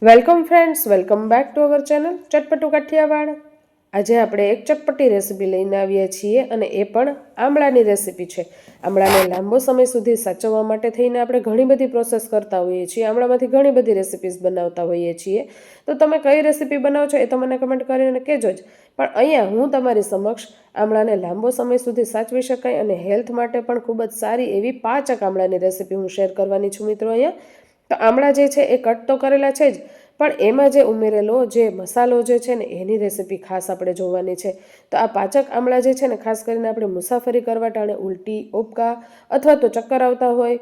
Welcome friends, welcome back to our channel Chatpatu Kathiyawad. આજે આપણે એક ચટપટી રેસીપી લઈને આવ્યા છીએ અને એ પણ આમળાની રેસીપી છે। આમળાને લાંબો સમય સુધી સાચવવા માટે થઈને આપણે ઘણી બધી પ્રોસેસ કરતા હોઈએ છીએ। આમળામાંથી ઘણી બધી રેસીપીઝ બનાવતા હોઈએ છીએ। તો તમે કઈ રેસીપી બનાવો છો એ તો મને કમેન્ટ કરીને કહેજો જ। પણ અહીંયા હું તમારી સમક્ષ આમળાને લાંબો સમય સુધી સાચવી શકાય અને હેલ્થ માટે પણ ખૂબ જ સારી એવી પાચક આમળાની રેસીપી હું શેર કરવાની છું મિત્રો। અહીંયા તો આમળા જે છે એ કટ તો કરેલા છે જ, પણ એમાં જે ઉમેરેલો જે મસાલો જે છે ને એની રેસીપી ખાસ આપણે જોવાની છે। તો આ પાચક આમળા જે છે ને ખાસ કરીને આપણે મુસાફરી કરવા ટાણે ઉલટી, ઓબકા અથવા તો ચક્કર આવતા હોય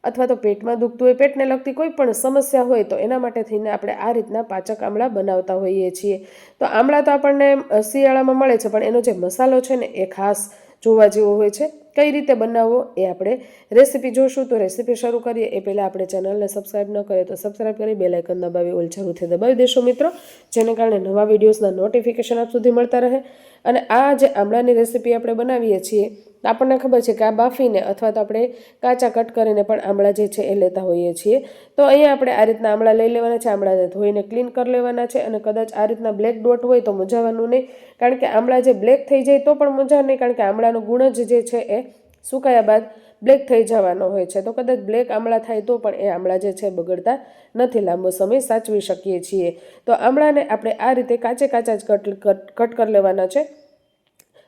અથવા તો પેટમાં દુખતું હોય, પેટને લગતી કોઈ પણ સમસ્યા હોય તો એના માટે થઈને આપણે આ રીતના પાચક આમળા બનાવતા હોઈએ છીએ। તો આમળા તો આપણને શિયાળામાં મળે છે, પણ એનો જે મસાલો છે ને એ ખાસ જોવા જેવો હોય છે। કઈ રીતે બનાવવો એ આપણે રેસીપી જોશું। તો રેસીપી શરૂ કરીએ એ પહેલાં આપણે ચેનલને સબસ્ક્રાઈબ ન કરીએ તો સબસ્ક્રાઈબ કરી બેલ આઇકન દબાવી ઓલ જરૂરથી દબાવી દેશો મિત્રો, જેને કારણે નવા વિડીયોઝના નોટિફિકેશન આપ સુધી મળતા રહે। અને આ જે આમળાની રેસીપી આપણે બનાવીએ છીએ આપણને ખબર છે કે આ બાફીને અથવા તો આપણે કાચા કટ કરીને પણ આમળા જે છે એ લેતા હોઈએ છીએ। તો અહીંયા આપણે આ રીતના આમળા લઈ લેવાના છે, આમળાને ધોઈને ક્લીન કરી લેવાના છે। અને કદાચ આ રીતના બ્લેક ડોટ હોય તો મૂંઝાવાનું નહીં, કારણ કે આમળા જે બ્લેક થઈ જાય તો પણ મૂંઝા નહીં, કારણ કે આમળાનો ગુણ જ જે છે એ સુકાયા બાદ બ્લેક થઈ જવાનો હોય છે। તો કદાચ બ્લેક આમળા થાય તો પણ એ આમળા જે છે બગડતા નથી, લાંબો સમય સાચવી શકીએ છીએ। તો આમળાને આપણે આ રીતે કાચે કાચા જ કટ કરી લેવાના છે।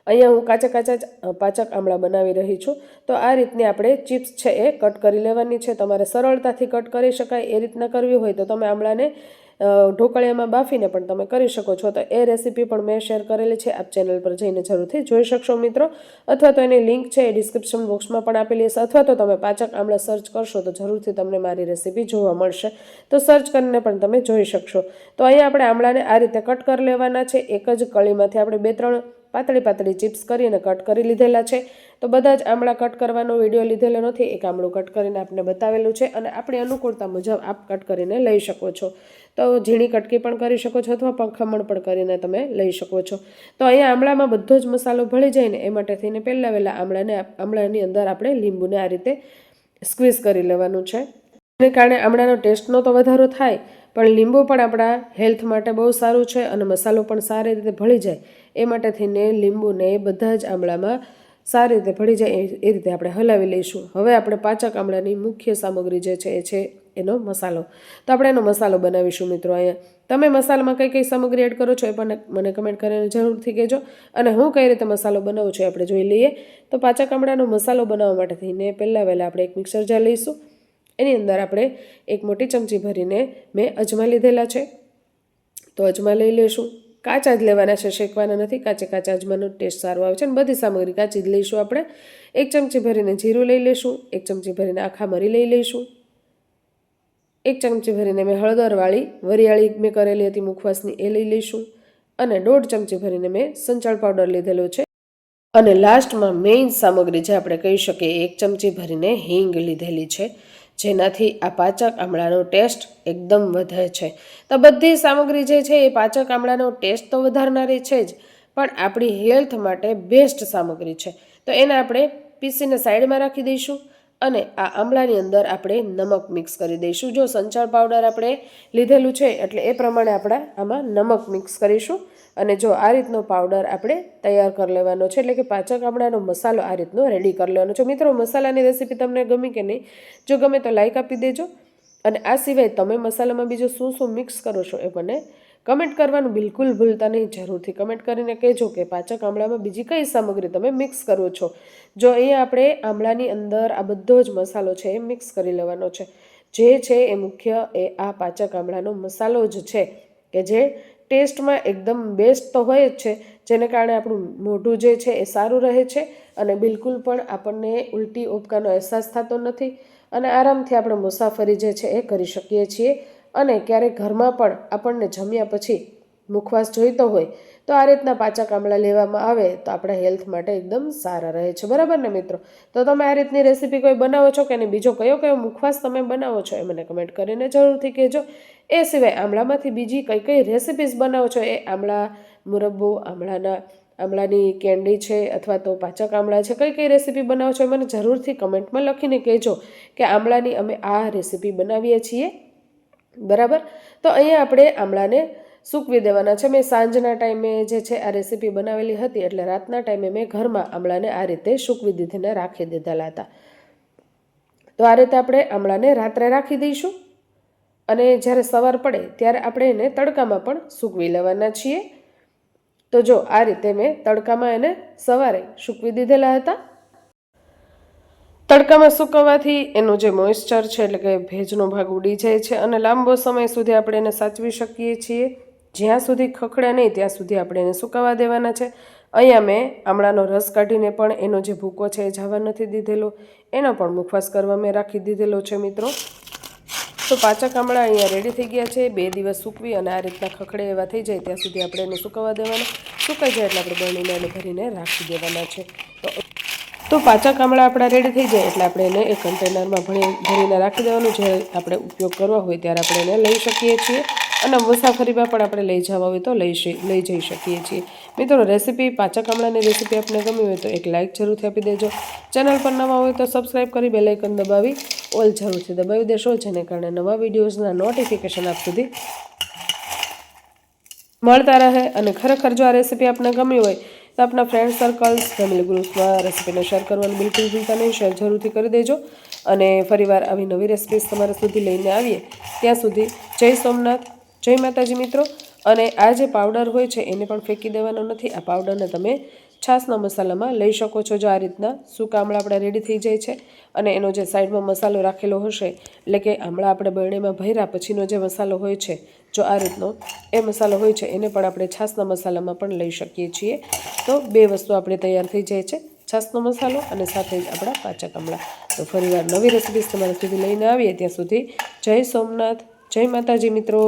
અહીંયા હું કાચા કાચા જ પાચક આમળા બનાવી રહી છું। તો આ રીતની આપણે ચિપ્સ છે એ કટ કરી લેવાની છે। તમારે સરળતાથી કટ કરી શકાય એ રીતના કરવી હોય તો તમે આમળાને ઢોકળિયામાં બાફીને પણ તમે કરી શકો છો। તો એ રેસીપી પણ મેં શેર કરેલી છે, આપ ચેનલ પર જઈને જરૂરથી જોઈ શકશો મિત્રો, અથવા તો એની લિંક છે એ ડિસ્ક્રિપ્શન બોક્સમાં પણ આપેલી હશે, અથવા તો તમે પાચક આમળા સર્ચ કરશો તો જરૂરથી તમને મારી રેસીપી જોવા મળશે। તો સર્ચ કરીને પણ તમે જોઈ શકશો। તો અહીંયા આપણે આમળાને આ રીતે કટ કરી લેવાના છે। એક જ કળીમાંથી આપણે 2-3 પાતળી પાતળી ચિપ્સ કરીને કટ કરી લીધેલા છે। તો બધા જ આમળા કટ કરવાનો વિડીયો લીધેલો નથી, એક આમળું કટ કરીને આપને બતાવેલું છે અને આપણી અનુકૂળતા મુજબ આપ કટ કરીને લઈ શકો છો। તો ઝીણી કટકી પણ કરી શકો છો અથવા ખમણ પણ કરીને તમે લઈ શકો છો। તો અહીંયા આમળામાં બધો જ મસાલો ભળી જાય ને એ માટે થઈને પહેલાં વહેલા આમળાની અંદર આપણે લીંબુને આ રીતે સ્ક્વીઝ કરી લેવાનું છે, એને કારણે આમળાનો ટેસ્ટનો તો વધારો થાય, પણ લીંબુ પણ આપણા હેલ્થ માટે બહુ સારું છે અને મસાલો પણ સારી રીતે ભળી જાય એ માટે થઈને લીંબુને બધા જ આમળામાં સારી રીતે ભળી જાય એ રીતે આપણે હલાવી લઈશું। હવે આપણે પાચક આમળાની મુખ્ય સામગ્રી જે છે એ છે એનો મસાલો। તો આપણે એનો મસાલો બનાવીશું મિત્રો। અહીંયા તમે મસાલામાં કઈ કઈ સામગ્રી એડ કરો છો એ પણ મને કમેન્ટ કરીને જરૂરથી કહેજો, અને હું કઈ રીતે મસાલો બનાવું છું આપણે જોઈ લઈએ। તો પાચક આમળાનો મસાલો બનાવવા માટે થઈને પહેલાં વહેલા આપણે એક મિક્સર જાર લઈશું। એની અંદર આપણે એક મોટી ચમચી ભરીને મેં અજમા લીધેલા છે, તો અજમા લઈ લઈશું। કાચા જ લેવાના છે, શેકવાના નથી, કાચા અજમાનો ટેસ્ટ સારો આવે છે અને બધી સામગ્રી કાચી જ લઈશું આપણે। એક ચમચી ભરીને જીરું લઈ લઈશું, એક ચમચી ભરીને આખા મરી લઈ લઈશું, એક ચમચી ભરીને મેં હળદરવાળી વરિયાળી મેં કરેલી હતી મુખવાસની એ લઈ લઈશું, અને 1.5 ચમચી ભરીને મેં સંચળ પાવડર લીધેલો છે, અને લાસ્ટમાં મેઇન સામગ્રી જે આપણે કહી શકીએ 1 ચમચી ભરીને હિંગ લીધેલી છે, જેનાથી આ પાચક આમળાનો ટેસ્ટ એકદમ વધે છે। તો બધી સામગ્રી જે છે એ પાચક આમળાનો ટેસ્ટ તો વધારનારી છે જ, પણ આપણી હેલ્થ માટે બેસ્ટ સામગ્રી છે। તો એને આપણે પીસીને સાઈડમાં રાખી દઈશું, અને આ આમળાની અંદર આપણે નમક મિક્સ કરી દઈશું। જો સંચળ પાવડર આપણે લીધેલું છે એટલે એ પ્રમાણે આપણે આમાં નમક મિક્સ કરીશું, અને જો આ રીતનો પાવડર આપણે તૈયાર કરી લેવાનો છે, એટલે કે પાચક આમળાનો મસાલો આ રીતનો રેડી કરી લેવાનો છે। મિત્રો, મસાલાની રેસીપી તમને ગમી કે નહીં? જો ગમે તો લાઈક આપી દેજો, અને આ સિવાય તમે મસાલામાં બીજું શું શું મિક્સ કરો છો એ મને કમેન્ટ કરવાનું બિલકુલ ભૂલતા નહીં, જરૂરથી કમેન્ટ કરીને કહેજો કે પાચક આમળામાં બીજી કઈ સામગ્રી તમે મિક્સ કરો છો। જો અહીંયા આપણે આમળાની અંદર આ બધો જ મસાલો છે એ મિક્સ કરી લેવાનો છે, જે છે એ મુખ્ય એ આ પાચક આમળાનો મસાલો જ છે કે જે ટેસ્ટમાં એકદમ બેસ્ટ તો હોય જ છે, જેને કારણે આપણું મોઢું જે છે એ સારું રહે છે, અને બિલકુલ પણ આપણને ઉલટી ઓબકાનો અહેસાસ થતો નથી, અને આરામથી આપણે મુસાફરી જે છે એ કરી શકીએ છીએ। અને ક્યારેક ઘરમાં પણ આપણને જમ્યા પછી મુખવાસ જોઈતો હોય તો આ રીતના પાચક આમળા લેવામાં આવે તો આપણા હેલ્થ માટે એકદમ સારા રહે છે, બરાબર ને મિત્રો? તો તમે આ રીતની રેસીપી કોઈ બનાવો છો કે નહીં? બીજો કયો મુખવાસ તમે બનાવો છો એ મને કમેન્ટ કરીને જરૂરથી કહેજો। એ સિવાય આમળામાંથી બીજી કઈ કઈ રેસીપીઝ બનાવો છો, એ આમળા મુરબ્બો, આમળાની કેન્ડી છે, અથવા તો પાચક આમળા છે, કઈ કઈ રેસીપી બનાવો છો એ મને જરૂરથી કમેન્ટમાં લખીને કહેજો કે આમળાની અમે આ રેસીપી બનાવીએ છીએ બરાબર. તો અહીંયા આપણે આમળાને સૂકવી દેવાના છે. મેં સાંજના ટાઈમે જે છે આ રેસીપી બનાવેલી હતી, એટલે રાતના ટાઈમે મેં ઘરમાં આમળાને આ રીતે સૂકવી દીધીને રાખી દીધેલા હતા. તો આ રીતે આપણે આમળાને રાત્રે રાખી દઈશું અને જ્યારે સવાર પડે ત્યારે આપણે એને તડકામાં પણ સૂકવી લેવાના છીએ. તો જો આ રીતે મેં તડકામાં એને સવારે સૂકવી દીધેલા હતા. તડકામાં સૂકવવાથી એનું જે મોઇસ્ચર છે એટલે કે ભેજનો ભાગ ઉડી જાય છે અને લાંબો સમય સુધી આપણે એને સાચવી શકીએ છીએ. જ્યાં સુધી ખખડે નહીં ત્યાં સુધી આપણે એને સુકાવા દેવાના છે. અહીંયા મેં આમળાનો રસ કાઢીને પણ એનો જે ભૂકો છે એ જવા નથી દીધેલો, એનો પણ મુખવાસ કરવા મેં રાખી દીધેલો છે મિત્રો. તો પાચક આમળા અહીંયા રેડી થઈ ગયા છે. 2 દિવસ સૂકવી અને આ રીતના ખખડે એવા થઈ જાય ત્યાં સુધી આપણે એને સુકાવા દેવાના. સુકાઈ જાય એટલે આપણે બરણીને એને ભરીને રાખી દેવાના છે. તો પાચક આમળા આપણા રેડી થઈ જાય એટલે આપણે એને એક કન્ટેનરમાં ભરીને રાખી દેવાનું. જે આપણે ઉપયોગ કરવા હોય ત્યારે આપણે એને લઈ શકીએ છીએ અને મુસાફરીમાં પણ આપણે લઈ જવા હોય તો લઈ જઈ શકીએ છીએ. મિત્રો, રેસીપી પાચક આમળાની રેસીપી આપને ગમી હોય તો એક લાઇક જરૂરથી આપી દેજો. ચેનલ પર નવા હોય તો સબસ્ક્રાઈબ કરી બેલ આઇકન દબાવી ઓલ જરૂરથી દબાવી દેશો, જેને કારણે નવા વિડીયોઝના નોટિફિકેશન આપ સુધી મળતા રહે. અને ખરેખર જો આ રેસીપી આપને ગમી હોય તો આપના ફ્રેન્ડ સર્કલ્સ, ફેમિલી ગ્રુપ્સમાં રેસીપીને શેર કરવાનું બિલકુલ ભૂલતા નહીં. શેર જરૂરથી કરી દેજો. અને ફરીવાર આવી નવી રેસીપીસ તમારા સુધી લઈને આવીએ ત્યાં સુધી જય સોમનાથ, જય માતાજી મિત્રો. અને આ જે પાવડર હોય છે એને પણ ફેંકી દેવાનો નથી. આ પાવડરને તમે છાશના મસાલામાં લઈ શકો છો. જો આ રીતના સૂકા આમળા આપણા રેડી થઈ જાય છે અને એનો જે સાઈડમાં મસાલો રાખેલો હશે, એટલે કે આમળા આપણે બરણીમાં ભર્યા પછીનો જે મસાલો હોય છે, જો આ રીતનો એ મસાલો હોય છે એને પણ આપણે છાશના મસાલામાં પણ લઈ શકીએ છીએ. તો 2 વસ્તુ આપણે તૈયાર થઈ જાય છે, છાશનો મસાલો અને સાથે જ આપણા પાચક આમળા. તો ફરીવાર નવી રેસીપીસ તમારા સુધી લઈને આવીએ ત્યાં સુધી જય સોમનાથ, જય માતાજી મિત્રો.